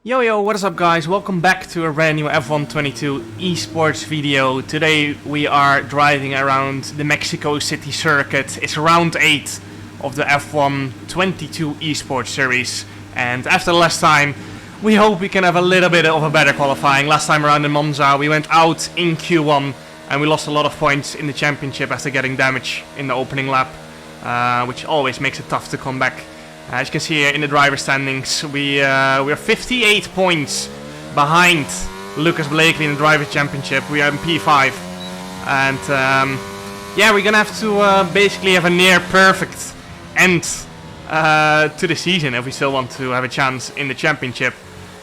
Yo, what is up guys? Welcome back to a brand new F1 22 esports video. Today we are driving around the Mexico City circuit. It's round 8 of the F1 22 esports series. And after the last time, we hope we can have a little bit of a better qualifying. Last time around in Monza, we went out in Q1 and we lost a lot of points in the championship after getting damage in the opening lap, which always makes it tough to come back. As you can see here in the driver standings, we're 58 points behind Lucas Blakely in the Drivers' Championship. We are in P5, and yeah, we're gonna have to basically have a near perfect end to the season if we still want to have a chance in the championship.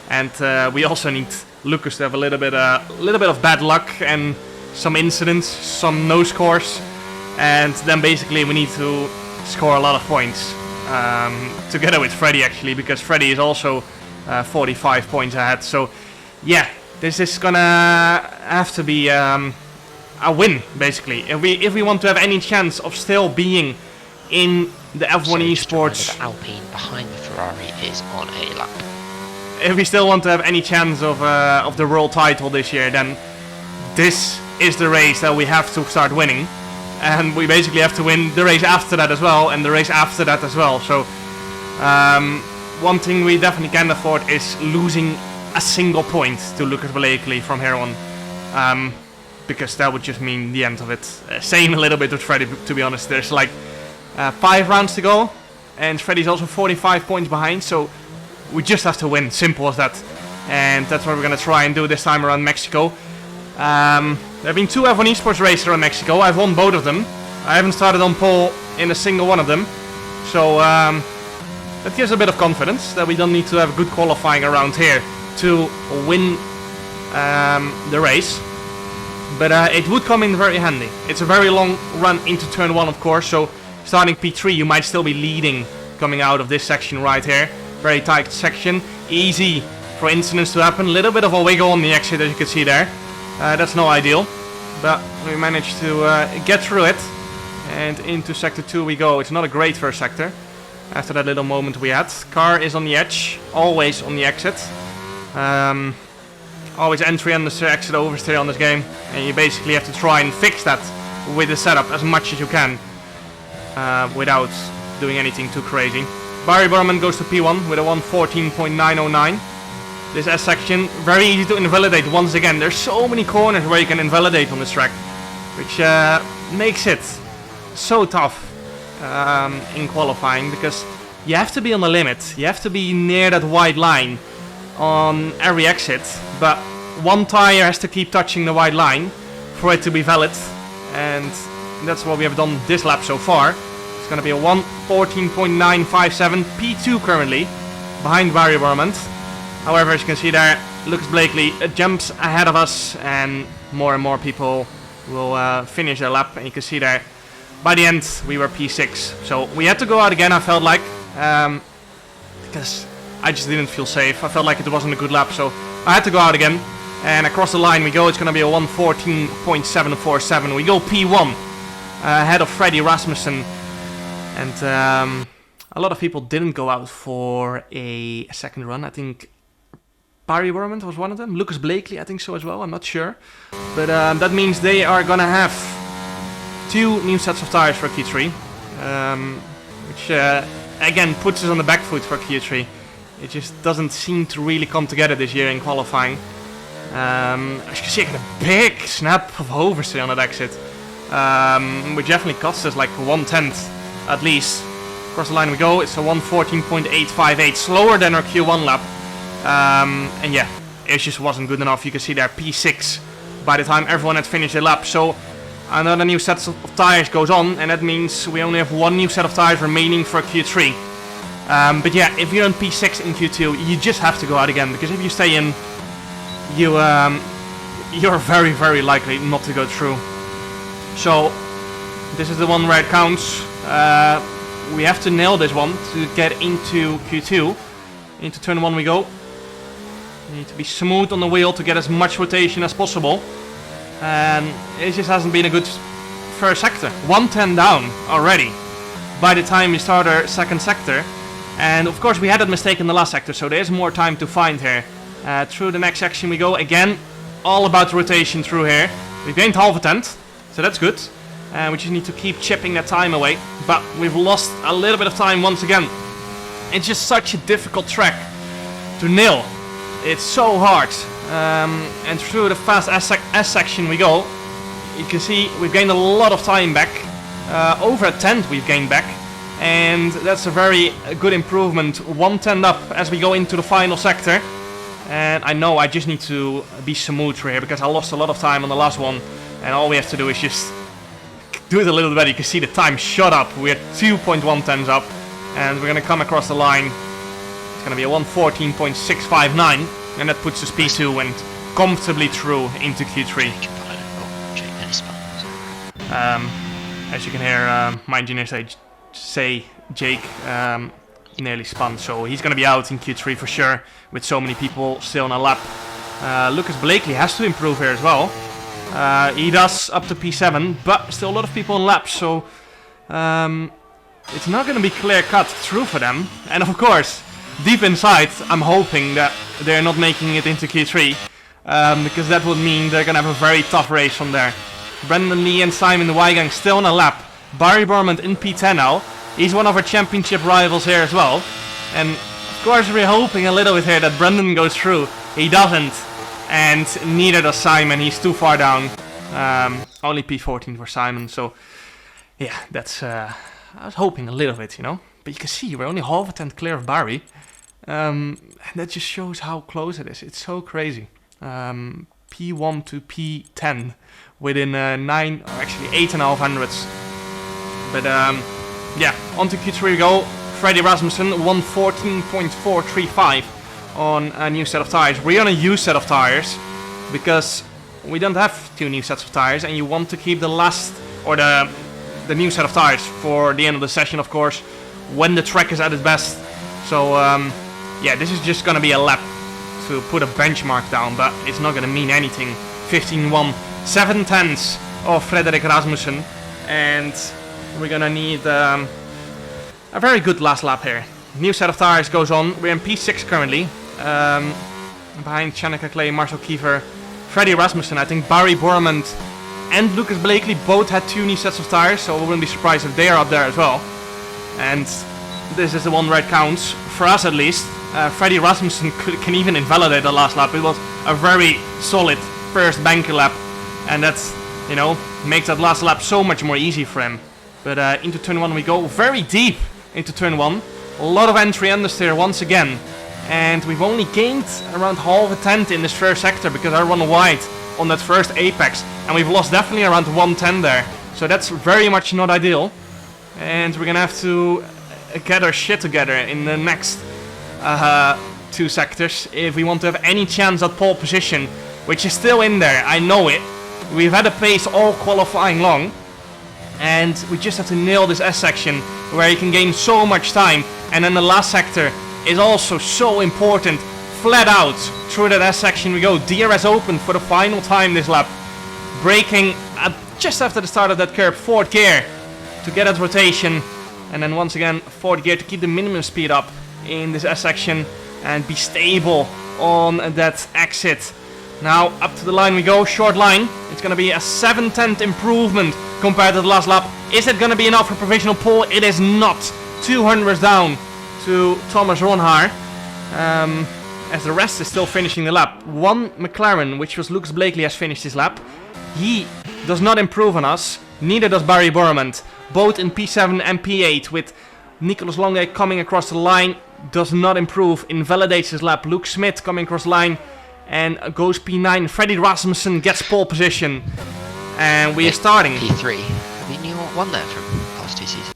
And we also need Lucas to have a little bit of bad luck and some incidents, some no scores, and then basically we need to score a lot of points. Together with Freddy actually, because Freddy is also 45 points ahead. So yeah, this is gonna have to be a win basically if we want to have any chance of still being in the F1 esports. The Alpine behind the Ferrari is on a lap. If we still want to have any chance of the world title this year, then this is the race that we have to start winning. And we basically have to win the race after that as well, and the race after that as well. So one thing we definitely can't afford is losing a single point to Lucas Blakely from here on, because that would just mean the end of it. Same a little bit with Freddy, to be honest. There's like 5 rounds to go, and Freddy's also 45 points behind, so we just have to win, simple as that. And that's what we're gonna try and do this time around Mexico. There have been 2 F1 esports races around Mexico. I've won both of them. I haven't started on pole in a single one of them. So that gives a bit of confidence that we don't need to have good qualifying around here to win the race. But it would come in very handy. It's a very long run into turn 1, of course. So starting P3, you might still be leading coming out of this section right here. Very tight section. Easy for incidents to happen. A little bit of a wiggle on the exit, as you can see there. That's no ideal, but we managed to get through it, and into sector 2 we go. It's not a great first sector after that little moment we had. Car is on the edge, always on the exit. Always entry on the exit, oversteer on this game, and you basically have to try and fix that with the setup as much as you can without doing anything too crazy. Barry Burman goes to P1 with a 114.909. This S section, very easy to invalidate once again. There's so many corners where you can invalidate on this track, which makes it so tough in qualifying, because you have to be on the limit. You have to be near that white line on every exit, but one tire has to keep touching the white line for it to be valid, and that's what we have done this lap so far. It's going to be a 114.957, P2 currently, behind Barry Burman. However, as you can see there, Lucas Blakely jumps ahead of us, and more people will finish their lap. And you can see there, by the end, we were P6. So we had to go out again, I felt like, because I just didn't feel safe. I felt like it wasn't a good lap, so I had to go out again. And across the line we go. It's going to be a 114.747. We go P1, ahead of Freddy Rasmussen. And a lot of people didn't go out for a second run. I think Barry Burman was one of them. Lucas Blakely, I think so as well. I'm not sure. But that means they are going to have 2 new sets of tires for Q3. Which, again, puts us on the back foot for Q3. It just doesn't seem to really come together this year in qualifying. As you can see, I got a big snap of oversteer on that exit. Which definitely cost us like 1/10 at least. Across the line we go. It's a 114.858. Slower than our Q1 lap. And yeah, it just wasn't good enough. You can see there P6 by the time everyone had finished their lap. So another new set of tires goes on, and that means we only have 1 new set of tires remaining for Q3. But yeah, if you're in P6 in Q2, you just have to go out again, because if you stay in, you're very likely not to go through. So this is the one where it counts. We have to nail this one to get into Q2. Into turn 1 we go. You need to be smooth on the wheel to get as much rotation as possible. And it just hasn't been a good first sector. 110 down already by the time we start our second sector. And of course we had that mistake in the last sector, so there's more time to find here. Through the next section we go. Again, all about rotation through here. We've gained half a tenth, so that's good. We just need to keep chipping that time away. But we've lost a little bit of time once again. It's just such a difficult track to nail. It's so hard. And through the fast S section we go. You can see we've gained a lot of time back. Over a tenth we've gained back. And that's a very good improvement. 1/10 up as we go into the final sector. And I know I just need to be smooth here because I lost a lot of time on the last one. And all we have to do is just do it a little bit better. You can see the time shot up. We're 2.1 tenths up. And we're going to come across the line. It's going to be a 1:14.659. And that puts us P2 and comfortably through into Q3. As you can hear my engineer say Jake nearly spun, so he's going to be out in Q3 for sure, with so many people still on a lap. Lucas Blakely has to improve here as well. He does up to P7, but still a lot of people on laps, so it's not going to be clear-cut through for them. And of course, deep inside, I'm hoping that they're not making it into Q3, because that would mean they're going to have a very tough race from there. Brendan Lee and Simon Weigang still on a lap. Barry Borman in P10 now. He's one of our championship rivals here as well. And of course we're hoping a little bit here that Brendan goes through. He doesn't. And neither does Simon. He's too far down. Only P14 for Simon. So yeah, that's... I was hoping a little bit, you know. But you can see we're only half a tenth clear of Barry. And that just shows how close it is. It's so crazy. P1 to P10 within 9, or actually 8.5 hundredths. But yeah, on to Q3 we go. Freddie Rasmussen, 1:14.435 on a new set of tires. We're on a used set of tires because we don't have 2 new sets of tires, and you want to keep the last, or the new set of tires for the end of the session, of course, when the track is at its best. So yeah, this is just gonna be a lap to put a benchmark down, but it's not gonna mean anything. 15.1, 7 tenths of Frederik Rasmussen, and we're gonna need a very good last lap here. New set of tires goes on. We're in P6 currently. Behind Chanaka Clay, Marcel Kiefer, Freddie Rasmussen. I think Barry Borman and Lucas Blakely both had 2 new sets of tires, so we wouldn't be surprised if they are up there as well. And this is the one where it counts, for us at least. Freddie Rasmussen can even invalidate the last lap. It was a very solid first banker lap, and that's, you know, makes that last lap so much more easy for him. But into turn 1 we go, very deep into turn 1. A lot of entry understeer once again. And we've only gained around half a tenth in this first sector because I run wide on that first apex. And we've lost definitely around 110 there. So that's very much not ideal. And we're gonna have to get our shit together in the next 2 sectors if we want to have any chance at pole position, which is still in there, I know it. We've had a pace all qualifying long. And we just have to nail this S section where you can gain so much time. And then the last sector is also so important. Flat out through that S section we go. DRS open for the final time this lap. Braking just after the start of that curve, 4th gear to get that rotation. And then once again 4th gear to keep the minimum speed up in this S section and be stable on that exit. Now up to the line we go, short line. It's going to be a 7/10 improvement compared to the last lap. Is it going to be enough for provisional pole? It is not. 200 down to Thomas Ronhaar. As the rest is still finishing the lap. One McLaren, which was Lucas Blakely, has finished his lap. He does not improve on us. Neither does Barry Borman. Both in P7 and P8 with Nicolas Longe coming across the line. Does not improve. Invalidates his lap. Luke Smith coming across the line and goes P9. Freddie Rasmussen gets pole position. And we are starting. P3. Have you won there from past 2 seasons?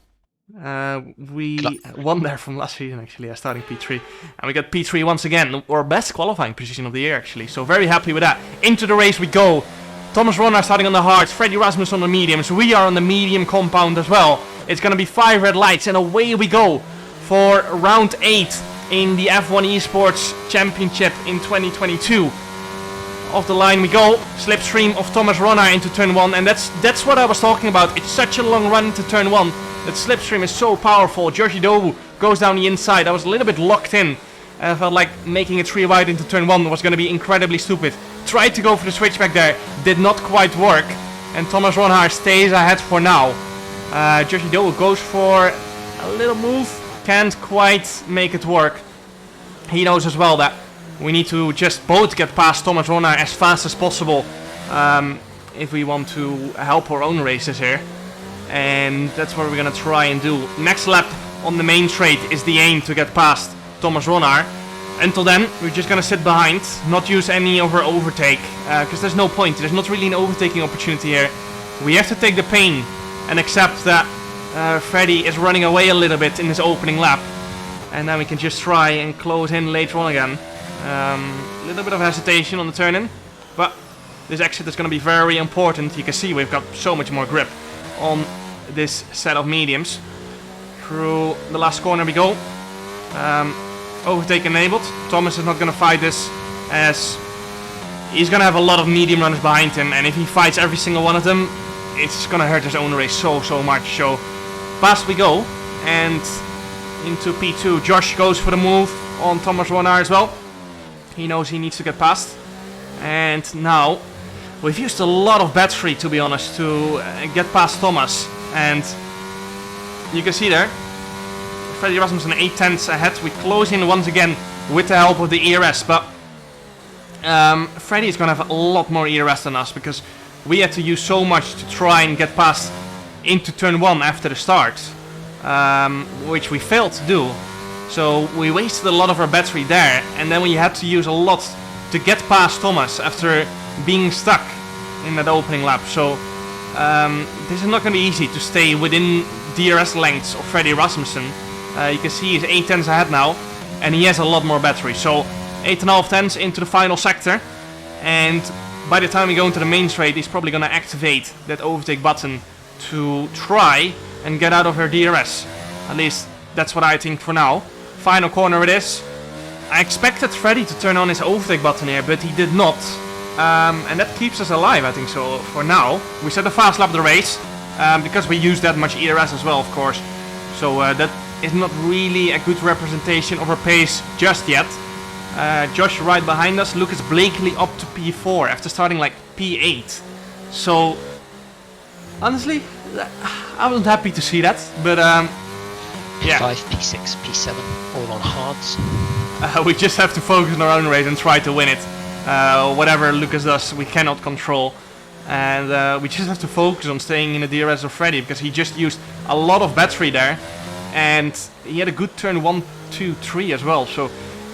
We won there from last season actually, starting P3. And we got P3 once again, our best qualifying position of the year actually. So very happy with that. Into the race we go. Thomas Ronhaar starting on the hards, Freddie Rasmussen on the mediums. We are on the medium compound as well. It's going to be 5 red lights and away we go for round 8 in the F1 Esports Championship in 2022. Off the line we go, slipstream of Thomas Ronhaar into turn 1, and that's what I was talking about. It's such a long run into turn 1. That slipstream is so powerful. Joshi Dobu goes down the inside. I was a little bit locked in. I felt like making a 3 wide into turn 1 was going to be incredibly stupid. Tried to go for the switchback there. Did not quite work. And Thomas Ronhaar stays ahead for now. Joshi Dobu goes for a little move. Can't quite make it work. He knows as well that we need to just both get past Thomas Ronhaar as fast as possible. If we want to help our own races here. And that's what we're going to try and do. Next lap on the main straight is the aim to get past Thomas Ronhaar. Until then, we're just going to sit behind, not use any of our overtake, because there's no point. There's not really an overtaking opportunity here. We have to take the pain and accept that Freddy is running away a little bit in this opening lap. And then we can just try and close in later on again. A little bit of hesitation on the turn-in, but this exit is going to be very important. You can see we've got so much more grip on this set of mediums. Through the last corner we go. Overtake enabled. Thomas is not going to fight this, as he's going to have a lot of medium runners behind him, and if he fights every single one of them, it's going to hurt his own race so much. So past we go, and into P2. Josh goes for the move on Thomas Ronhaar as well. He knows he needs to get past. And now we've used a lot of battery, to be honest, to get past Thomas. And you can see there, Freddy Rasmussen 8 tenths ahead. We close in once again with the help of the ERS, but Freddy is going to have a lot more ERS than us, because we had to use so much to try and get past into turn 1 after the start, which we failed to do. So we wasted a lot of our battery there, and then we had to use a lot to get past Thomas after being stuck in that opening lap. So this is not going to be easy to stay within DRS lengths of Freddy Rasmussen. You can see he's 8 tenths ahead now, and he has a lot more battery. So 8.5 tenths into the final sector, and by the time we go into the main straight, he's probably going to activate that overtake button to try and get out of her DRS. At least that's what I think for now. Final corner it is. I expected Freddy to turn on his overtake button here, but he did not. And that keeps us alive, I think so, for now. We set a fast lap of the race, because we used that much ERS as well, of course. So that is not really a good representation of our pace just yet. Josh right behind us. Lucas Blakely up to P4 after starting like P8. So, honestly, I wasn't happy to see that, but yeah. P5, P6, P7, all on hards. We just have to focus on our own race and try to win it. Whatever Lucas does, we cannot control. And we just have to focus on staying in the DRS of Freddy, because he just used a lot of battery there. And he had a good turn 1, 2, 3 as well. So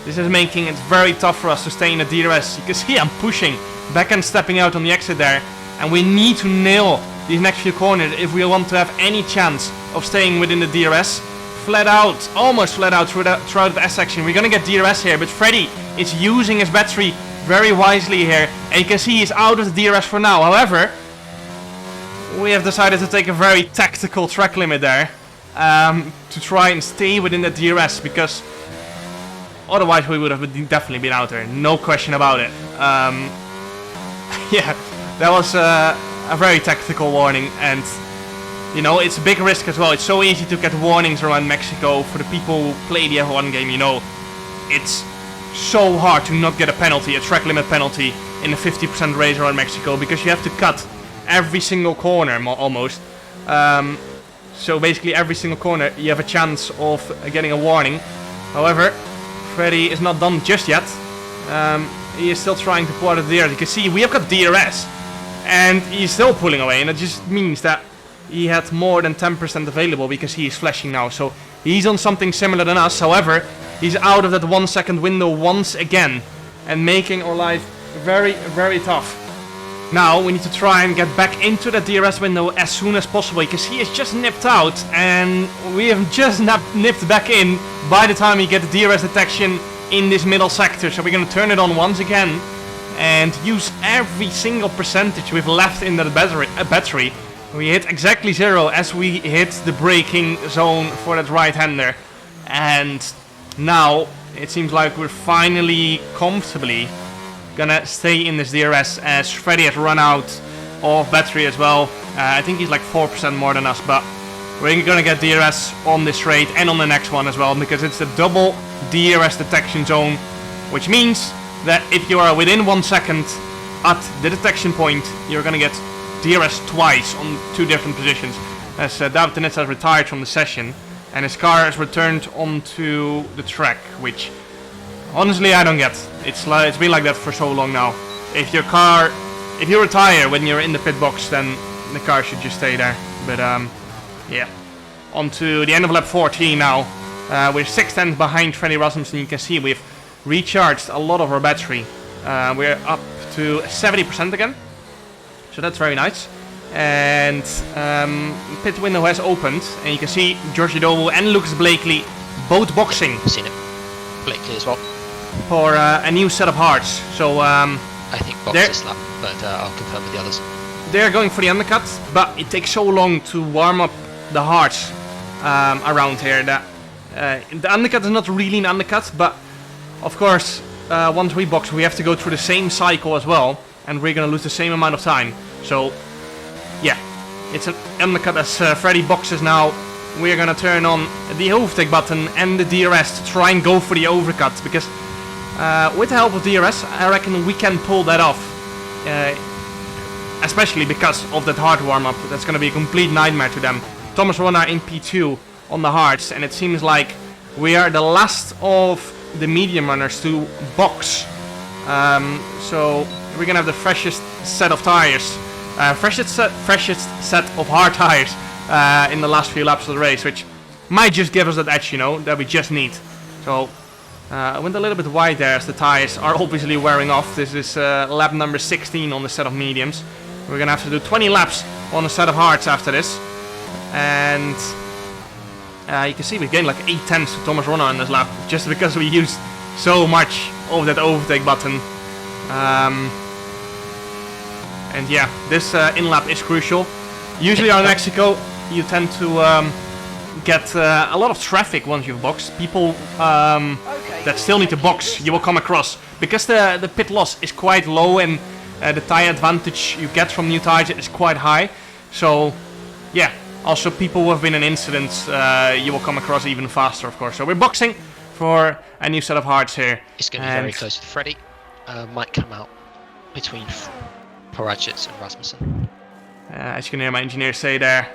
this is making it very tough for us to stay in the DRS. You can see I'm pushing, backhand stepping out on the exit there. And we need to nail these next few corners if we want to have any chance of staying within the DRS. Flat out, almost flat out throughout the S section. We're going to get DRS here, but Freddy is using his battery very wisely here. And you can see he's out of the DRS for now. However, we have decided to take a very tactical track limit there. To try and stay within the DRS, because otherwise we would have definitely been out there, no question about it. Yeah, that was a very tactical warning, and you know, it's a big risk as well. It's so easy to get warnings around Mexico. For the people who play the F1 game, you know, it's so hard to not get a penalty, a track limit penalty in a 50% race around Mexico, because you have to cut every single corner almost. So basically every single corner you have a chance of getting a warning. However, Freddy is not done just yet. He is still trying to pull out of the DRS. You can see we have got DRS, and he's still pulling away, and it just means that he had more than 10% available, because he is flashing now. So he's on something similar than us. However, he's out of that 1 second window once again, and making our life very tough. Now we need to try and get back into the DRS window as soon as possible. You can see it's just nipped out, and we have just nipped back in by the time we get the DRS detection in this middle sector. So we're going to turn it on once again and use every single percentage we've left in that battery. We hit exactly 0 as we hit the braking zone for that right-hander. And now it seems like we're finally comfortably gonna stay in this DRS, as Freddy has run out of battery as well. I think he's like 4% more than us, but we're gonna get DRS on this straight and on the next one as well, because it's a double DRS detection zone, which means that if you are within 1 second at the detection point, you're gonna get DRS twice on 2 different positions. As David Tenitz has retired from the session, and his car is returned onto the track, which honestly I don't get. It's been like that for so long now. If you retire when you're in the pit box, then the car should just stay there. But yeah, on to the end of lap 14 now. We're 6 tenths behind Freddy Rasmussen. You can see we've recharged a lot of our battery. We're up to 70% again, so that's very nice. And pit window has opened, and you can see George Dovo and Lucas Blakely both boxing. Seen it. Blakely as well. For a new set of hearts. So I think box this lap, but I'll confirm with the others. They're going for the undercut, but it takes so long to warm up the hearts around here that the undercut is not really an undercut, but of course once we box we have to go through the same cycle as well, and we're gonna lose the same amount of time. So yeah, it's an undercut as Freddy boxes now. We're gonna turn on the overtake button and the DRS to try and go for the overcut, because with the help of DRS I reckon we can pull that off. Especially because of that hard warm-up. That's going to be a complete nightmare to them. Thomas Ronna in P2 on the hards, and it seems like we are the last of the medium runners to box. So we're going to have the freshest set of tires, freshest set of hard tires in the last few laps of the race, which might just give us that edge, you know, that we just need. So I went a little bit wide there as the tires are obviously wearing off. This is lap number 16 on the set of mediums. We're gonna have to do 20 laps on a set of hards after this, and you can see we gained like 8 tenths to Thomas Ronna in this lap, just because we used so much of that overtake button. And yeah, this in-lap is crucial. Usually on Mexico, you tend to get a lot of traffic once you've boxed. People that still need to box, you will come across, because the pit loss is quite low, and the tire advantage you get from new tires is quite high. So yeah, also people who have been in incidents, you will come across even faster, of course. So we're boxing for a new set of hards here. It's going to be very close with Freddy. Might come out between Porajits and Rasmussen. As you can hear my engineer say there,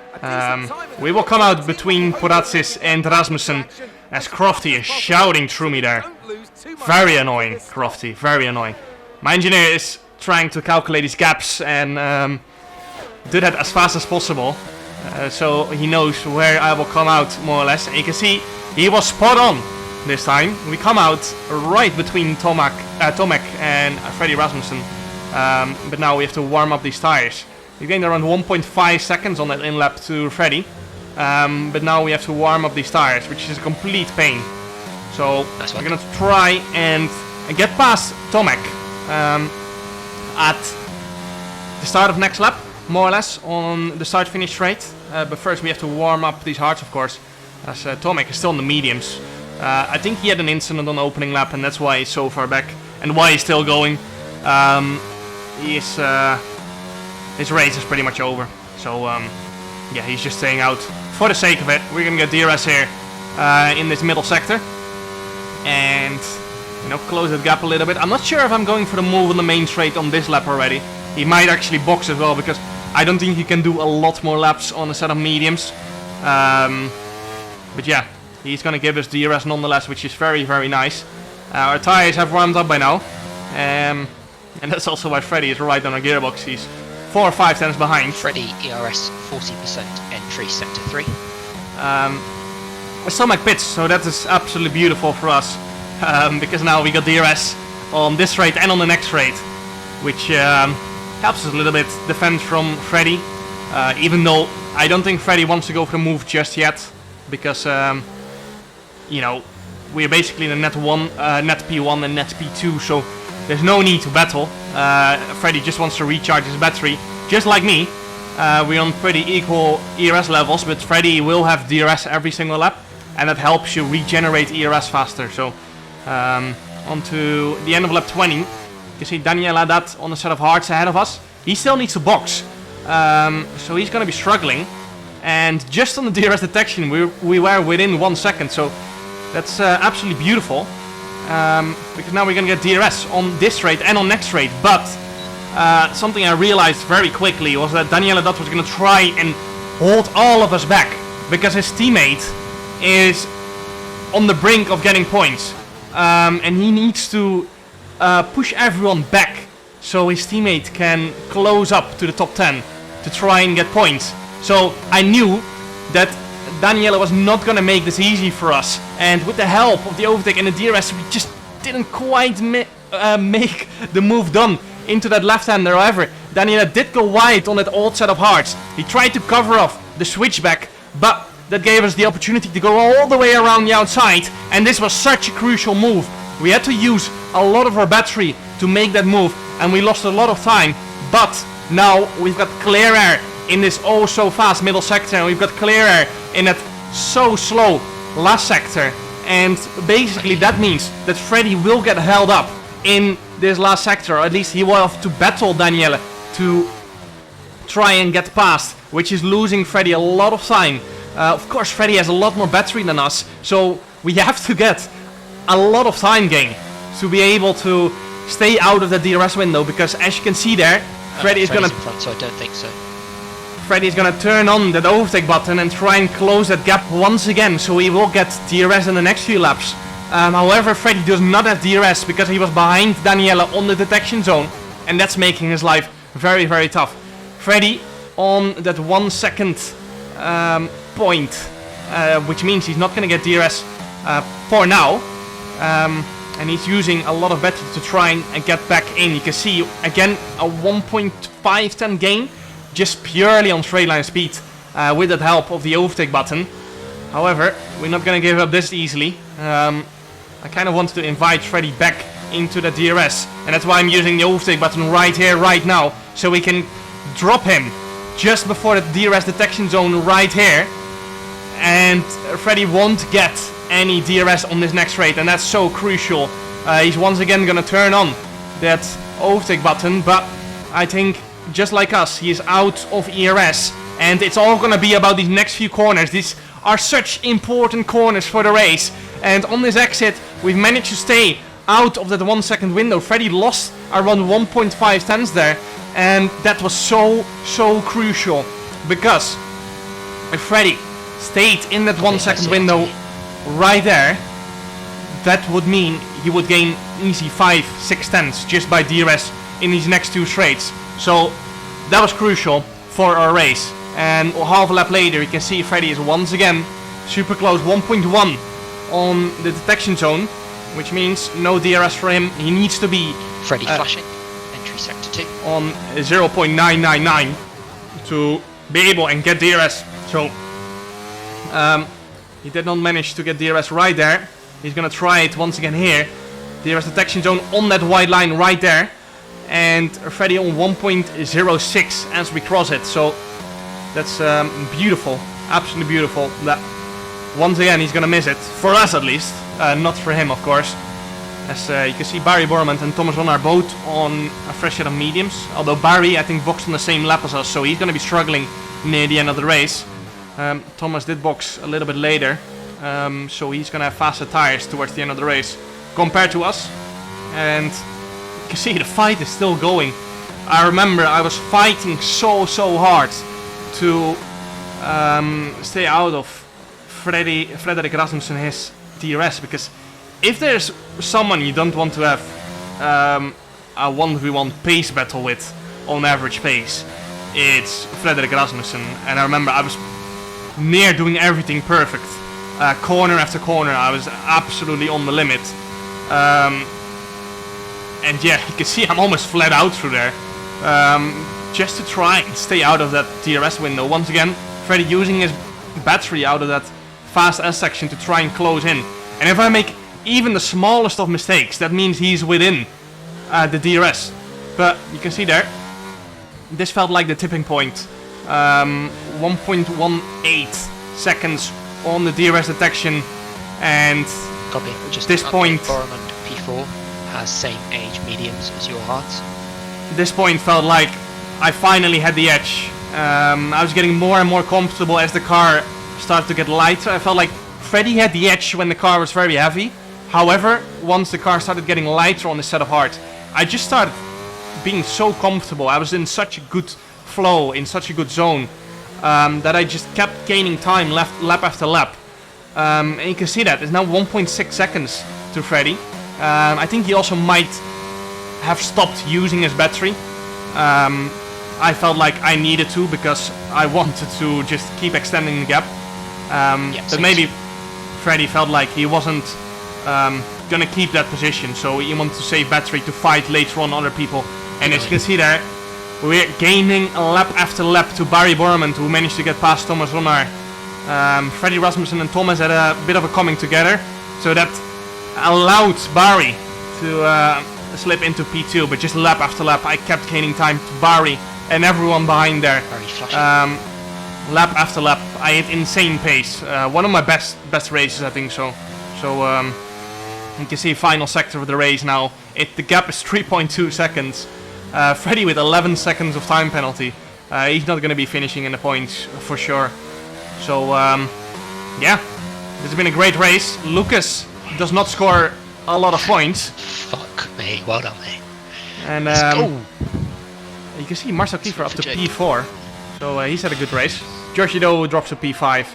we will come out between Porajits and Rasmussen, as Crofty is shouting through me there. Very annoying, Crofty, very annoying. My engineer is trying to calculate his gaps and do that as fast as possible, so he knows where I will come out more or less. And you can see he was spot on this time. We come out right between Tomek and Freddy Rasmussen, but now we have to warm up these tires. We gained around 1.5 seconds on that in-lap to Freddy, but now we have to warm up these tires, which is a complete pain. So we're gonna try and get past Tomek at the start of next lap, more or less, on the start-finish straight. But first we have to warm up these hards, of course, as Tomek is still in the mediums. I think he had an incident on the opening lap, and that's why he's so far back, and why he's still going. His race is pretty much over, so yeah, he's just staying out for the sake of it. We're gonna get DRS here in this middle sector, and you know, close that gap a little bit. I'm not sure if I'm going for the move on the main straight on this lap already. He might actually box as well, because I don't think he can do a lot more laps on a set of mediums. But yeah, he's gonna give us DRS nonetheless, which is very, very nice. Our tires have warmed up by now, and that's also why Freddy is right on our gearbox. He's 4 or 5 tenths behind. Freddy ERS 40% entry sector 3. We're still pits, so that is absolutely beautiful for us, because now we got DRS on this straight and on the next straight, which helps us a little bit defend from Freddy, even though I don't think Freddy wants to go for the move just yet, because you know, we're basically in the net P1 and net P2, so there's no need to battle. Freddy just wants to recharge his battery, just like me. We're on pretty equal ERS levels, but Freddy will have DRS every single lap, and that helps you regenerate ERS faster. So on to the end of lap 20. You can see Daniel Haddad on a set of hards ahead of us. He still needs to box, so he's going to be struggling. and just on the DRS detection we were within 1 second, so that's absolutely beautiful, because now we're gonna get DRS on this straight and on next straight. But something I realized very quickly was that Daniele Dot was gonna try and hold all of us back, because his teammate is on the brink of getting points, and he needs to push everyone back so his teammate can close up to the top 10 to try and get points. So I knew that Daniele was not gonna make this easy for us, and with the help of the overtake and the DRS, we just didn't quite make the move done into that left-hander. However, Daniele did go wide on that old set of hearts. He tried to cover off the switchback, but that gave us the opportunity to go all the way around the outside, and this was such a crucial move. We had to use a lot of our battery to make that move, and we lost a lot of time. But now we've got clear air in this oh so fast middle sector, and we've got clear air in that so slow last sector, and basically that means that Freddy will get held up in this last sector, or at least he will have to battle Daniele to try and get past, which is losing Freddy a lot of time. Of course, Freddy has a lot more battery than us, so we have to get a lot of time gain to be able to stay out of the DRS window, because as you can see there, Freddy is gonna... in front, so I don't think so. Freddy is gonna turn on that overtake button and try and close that gap once again, so he will get DRS in the next few laps. However, Freddy does not have DRS because he was behind Daniele on the detection zone, and that's making his life very, very tough. Freddy on that 1 second point, which means he's not gonna get DRS for now, and he's using a lot of battery to try and get back in. You can see again a 1.510 gain, just purely on straight line speed, with the help of the overtake button. However, we're not gonna give up this easily. I kind of want to invite Freddy back into the DRS, and that's why I'm using the overtake button right here, right now, so we can drop him just before the DRS detection zone right here, and Freddy won't get any DRS on this next straight, and that's so crucial. He's once again gonna turn on that overtake button, but I think just like us, he is out of ERS, and it's all gonna be about these next few corners. These are such important corners for the race, and on this exit we've managed to stay out of that 1 second window. Freddy lost around 1.5 tenths there, and that was so crucial, because if Freddy stayed in that 1 second window right there, that would mean he would gain easy 5-6 tenths just by DRS in these next two straights. So that was crucial for our race, and half a lap later you can see Freddy is once again super close, 1.1 on the detection zone, which means no DRS for him. He needs to be Freddy flashing, entry sector 2 on 0.999 to be able and get DRS. So he did not manage to get DRS right there. He's gonna try it once again here. DRS detection zone on that white line right there, and Freddy on 1.06 as we cross it. So that's beautiful, absolutely beautiful. That once again he's gonna miss it, for us at least, not for him of course. As you can see, Barry Bormand and Thomas Ron are both on a fresh set of mediums, although Barry I think boxed on the same lap as us, so he's gonna be struggling near the end of the race. Thomas did box a little bit later, so he's gonna have faster tires towards the end of the race compared to us. And you can see the fight is still going. I remember I was fighting so hard to stay out of Fredrik Rasmussen, his DRS, because if there's someone you don't want to have a 1v1 pace battle with on average pace, it's Fredrik Rasmussen. And I remember I was near doing everything perfect, corner after corner I was absolutely on the limit, and yeah, you can see I'm almost flat out through there, just to try and stay out of that DRS window. Once again, Freddy using his battery out of that fast S section to try and close in, and if I make even the smallest of mistakes, that means he's within the DRS. But you can see there, this felt like the tipping point. 1.18 seconds on the DRS detection, and copy. Just this point, Bormand P4 has same age mediums as your hearts. This point felt like I finally had the edge I was getting more and more comfortable as the car started to get lighter. I felt like Freddy had the edge when the car was very heavy. However, once the car started getting lighter on the set of hard, I just started being so comfortable. I was in such a good flow, in such a good zone, that I just kept gaining time lap after lap. And you can see that it's now 1.6 seconds to Freddy. I think he also might have stopped using his battery. I felt like I needed to because I wanted to just keep extending the gap. But maybe Freddy felt like he wasn't gonna keep that position, so he wanted to save battery to fight later on other people. And as you can see there, we're gaining lap after lap to Barry Borman, who managed to get past Thomas Ronnar. Freddy Rasmussen and Thomas had a bit of a coming together, so that allowed Barry to slip into P2, but just lap after lap I kept gaining time to Barry and everyone behind there. Lap after lap I hit insane pace. One of my best races, I think so. So you can see final sector of the race now. The gap is 3.2 seconds. Freddy with 11 seconds of time penalty. He's not going to be finishing in the points for sure. So yeah, this has been a great race. Lucas does not score a lot of points. Fuck me, well done, mate. And you can see Marcel Kiefer up to P4. So he's had a good race. Joshi Do drops to P5.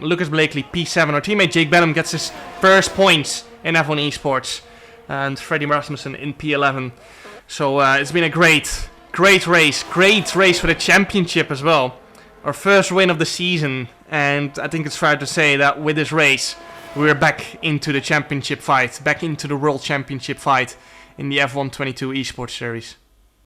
Lucas Blakely P7. Our teammate Jake Benham gets his first points in F1 Esports. And Freddy Rasmussen in P11. So it's been a great race. Great race for the championship as well. Our first win of the season. And I think it's fair to say that with this race, we're back into the championship fight. Back into the world championship fight in the F1 22 Esports series.